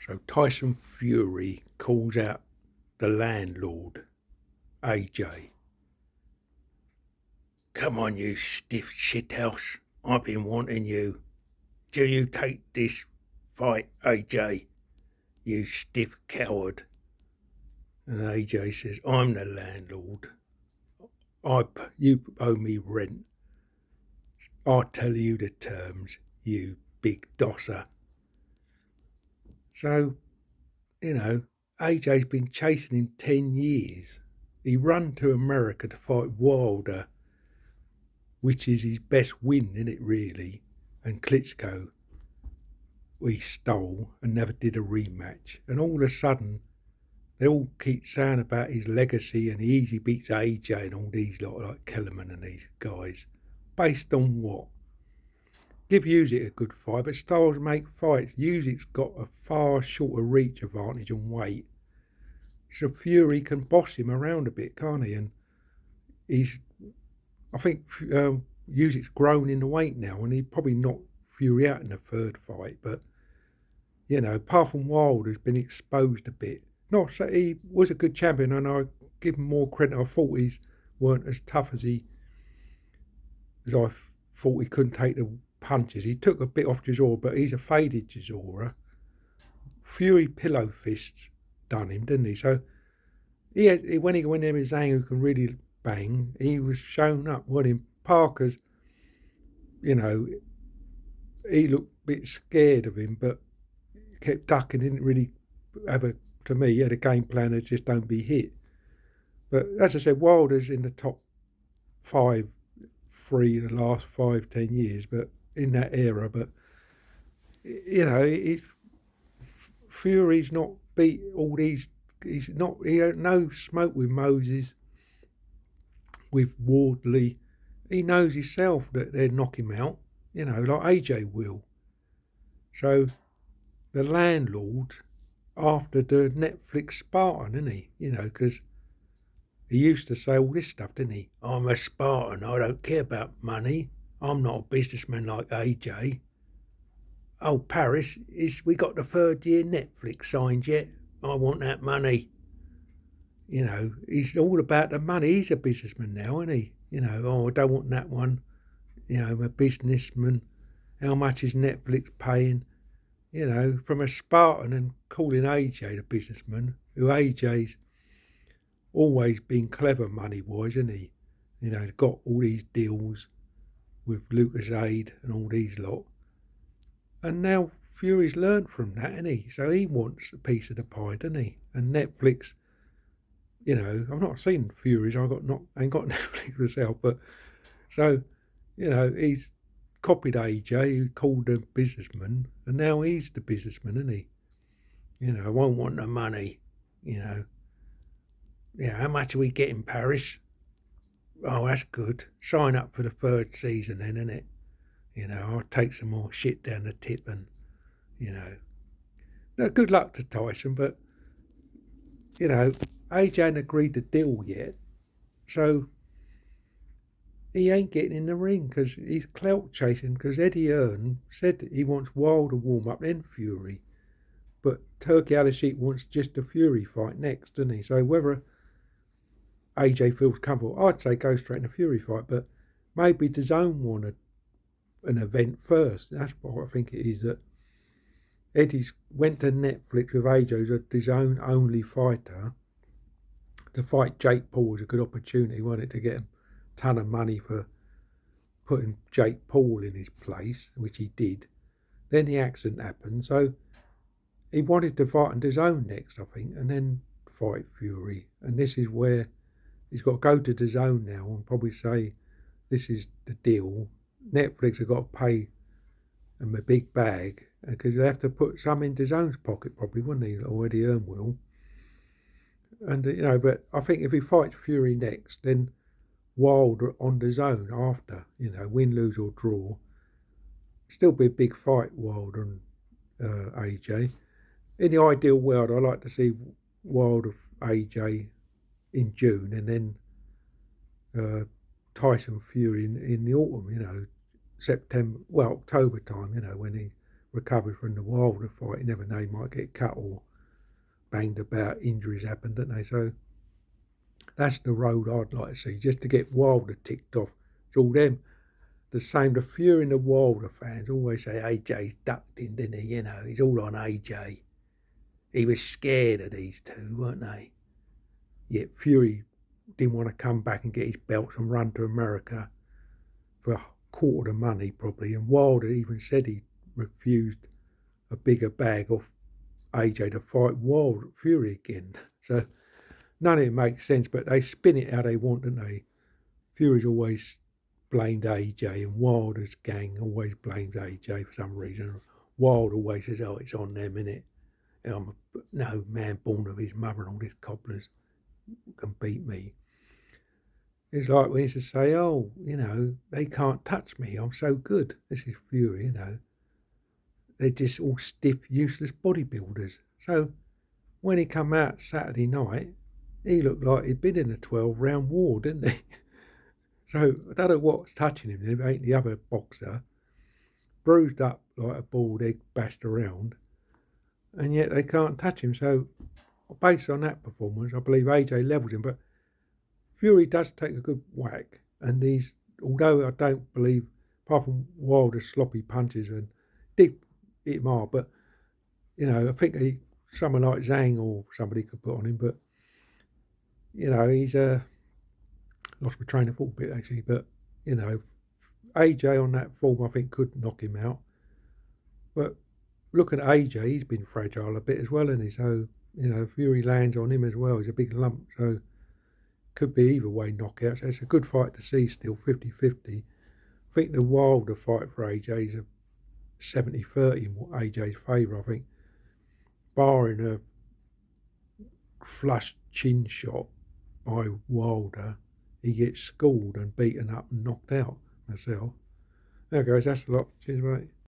So Tyson Fury calls out the landlord, AJ. Come on, you stiff shithouse. I've been wanting you. Do you take this fight, AJ? You stiff coward. And AJ says, I'm the landlord. You owe me rent. I'll tell you the terms, you big dosser. So, AJ's been chasing him 10 years. He run to America to fight Wilder, which is his best win, isn't it, really? And Klitschko, he stole and never did a rematch. And all of a sudden, they all keep saying about his legacy and he easy beats AJ and all these lot, like Kellerman and these guys. Based on what? Give Usyk a good fight, but styles make fights. Usyk's got a far shorter reach advantage and weight. So Fury can boss him around a bit, can't he? And I think Usyk's grown in the weight now, and he probably knocked Fury out in the third fight. But, apart from Wilder's been exposed a bit. Not so he was a good champion, and I give him more credit. I thought he weren't as tough as I thought he couldn't take the punches. He took a bit off Chisora, but he's a faded Chisora. Fury pillow fists done him, didn't he? So when he went there with Zhang, who can really bang, he was shown up. Well, in Parker's, he looked a bit scared of him, but kept ducking. Didn't really to me, he had a game plan that just don't be hit. But as I said, Wilder's in the top 3 in the last 5-10 years, but in that era. But Fury's not beat all these. He had no smoke with Moses, with Wardley. He knows himself that they'd knock him out, like AJ will. So the landlord, after the Netflix Spartan, isn't he? Because he used to say all this stuff, didn't he? I'm a Spartan, I don't care about money. I'm not a businessman like AJ. Oh, Paris, we got the 3rd year Netflix signed yet? I want that money. He's all about the money. He's a businessman now, isn't he? I don't want that one. I'm a businessman. How much is Netflix paying? From a Spartan, and calling AJ the businessman, who AJ's always been clever money-wise, isn't he? He's got all these deals with Lucas Aid and all these lot. And now Fury's learned from that, isn't he? So he wants a piece of the pie, doesn't he? And Netflix, I've not seen Fury's, ain't got Netflix myself, but so, he's copied AJ, who called a businessman, and now he's the businessman, isn't he? I won't want the money, how much are we getting, Paris? Oh, that's good. Sign up for the 3rd season then, innit? I'll take some more shit down the tip and, No, good luck to Tyson, but, AJ ain't agreed to deal yet, so he ain't getting in the ring because he's clout chasing, because Eddie Hearn said that he wants Wilder warm up, then Fury. But Turkey Al-Sheikh wants just a Fury fight next, doesn't he? So whether AJ feels comfortable, I'd say go straight in a Fury fight, but maybe DAZN want an event first. That's what I think it is, that Eddie's went to Netflix with AJ, who's a DAZN only fighter. To fight Jake Paul was a good opportunity, wasn't it, to get him a ton of money for putting Jake Paul in his place, which he did. Then the accident happened, so he wanted to fight on DAZN next, I think, and then fight Fury. And this is where he's got to go to DAZN now and probably say, this is the deal. Netflix have got to pay him a big bag, because they have to put some in DAZN's pocket probably, wouldn't he? Or Eddie Hearn will. And, but I think if he fights Fury next, then Wilder on DAZN after, win, lose or draw. Still be a big fight, Wilder and AJ. In the ideal world, I like to see Wilder AJ in June, and then Tyson Fury in the autumn, September, October time, when he recovered from the Wilder fight. You never know, he might get cut or banged about, injuries happen, don't they? So that's the road I'd like to see, just to get Wilder ticked off. It's all them. The same, the Fury and the Wilder fans always say AJ's ducked in, didn't he? You know, he's all on AJ. He was scared of these two, weren't they? Yet Fury didn't want to come back and get his belts and run to America for a quarter of the money probably. And Wilder even said he refused a bigger bag off AJ to fight Fury again. So none of it makes sense, but they spin it how they want, don't they? Fury's always blamed AJ, and Wilder's gang always blames AJ for some reason. Wilder always says, oh, it's on them, innit? No man born of his mother and all these cobblers can beat me. It's like when he used to say, oh, you know, they can't touch me, I'm so good. This is Fury, you know. They're just all stiff, useless bodybuilders. So when he come out Saturday night, he looked like he'd been in a 12-round war, didn't he? So I don't know what's touching him. It ain't the other boxer. Bruised up like a bald egg, bashed around. And yet they can't touch him. So based on that performance, I believe AJ levels him. But Fury does take a good whack. And although I don't believe, apart from Wilder's sloppy punches, and did hit him hard, but, you know, I think someone like Zhang or somebody could put on him. But, you know, he's lost my train of thought a bit actually, but you know, AJ on that form I think could knock him out. But look at AJ, he's been fragile a bit as well, isn't he? So, you know, Fury lands on him as well. He's a big lump, so could be either way knockout. So it's a good fight to see still, 50-50. I think the Wilder fight for AJ is a 70-30 in AJ's favour, I think. Barring a flush chin shot by Wilder, he gets schooled and beaten up and knocked out myself. There goes, that's a lot. Cheers, mate.